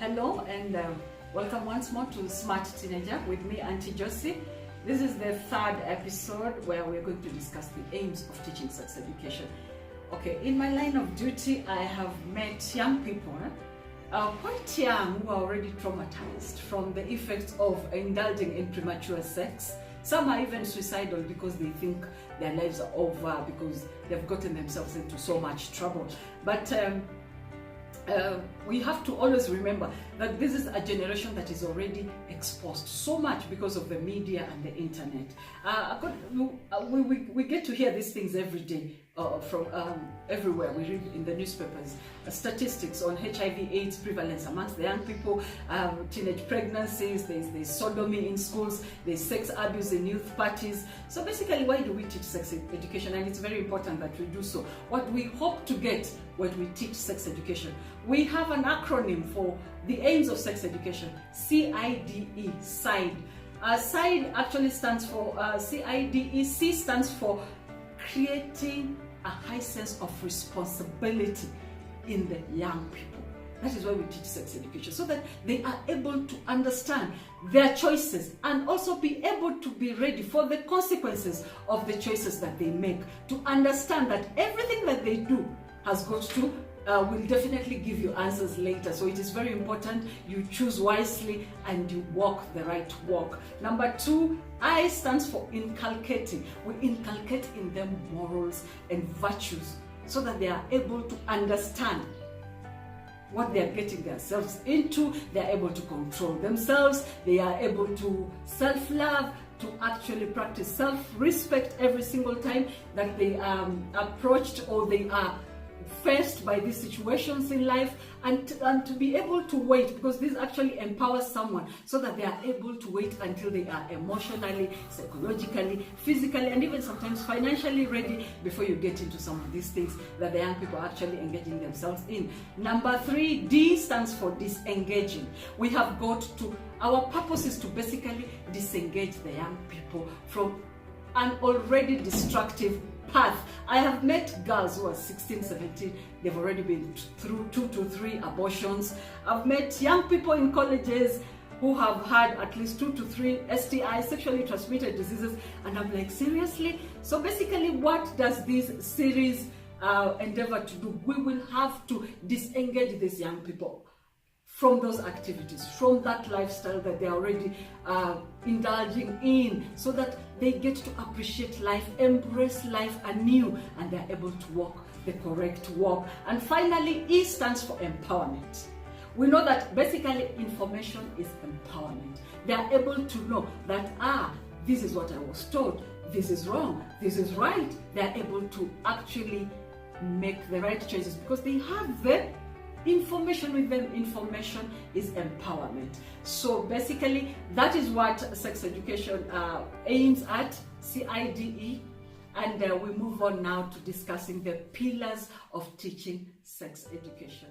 Hello and welcome once more to Smart Teenager with me, Auntie Josie. This is the third episode where we're going to discuss the aims of teaching sex education. Okay, in my line of duty, I have met young people, quite young, who are already traumatized from the effects of indulging in premature sex. Some are even suicidal because they think their lives are over because they've gotten themselves into so much trouble. But we have to always remember that this is a generation that is already exposed so much because of the media and the internet. We get to hear these things every day from everywhere. We read in the newspapers statistics on HIV/AIDS prevalence amongst the young people, teenage pregnancies, there's sodomy in schools, there's sex abuse in youth parties. So basically, why do we teach sex education? And it's very important that we do so. What we hope to get when we teach sex education, we have an acronym for the aims of sex education: CIDE, SIDE. SIDE actually stands for CIDE. C stands for creating a high sense of responsibility in the young people. That is why we teach sex education, so that they are able to understand their choices and also be able to be ready for the consequences of the choices that they make, to understand that everything that they do has got to will definitely give you answers later. So it is very important you choose wisely and you walk the right walk. Number 2, I stands for inculcating. We inculcate in them morals and virtues so that they are able to understand what they are getting themselves into. They are able to control themselves. They are able to self-love, to actually practice self-respect every single time that they are approached or they are faced by these situations in life, and to be able to wait, because this actually empowers someone so that they are able to wait until they are emotionally, psychologically, physically, and even sometimes financially ready before you get into some of these things that the young people are actually engaging themselves in. Number 3, D stands for disengaging. We have got to, our purpose is to basically disengage the young people from an already destructive path. I have met girls who are 16, 17, they've already been through 2 to 3 abortions. I've met young people in colleges who have had at least 2 to 3 STIs, sexually transmitted diseases, and I'm like, seriously? So basically, what does this series endeavor to do? We will have to disengage these young people from those activities, from that lifestyle that they're already indulging in, so that they get to appreciate life, embrace life anew, and they're able to walk the correct walk. And finally, E stands for empowerment. We know that basically information is empowerment. They are able to know that, this is what I was told, this is wrong, this is right. They are able to actually make the right choices because they have the information with them. Information is empowerment. So basically, that is what sex education aims at, CIDE. And we move on now to discussing the pillars of teaching sex education.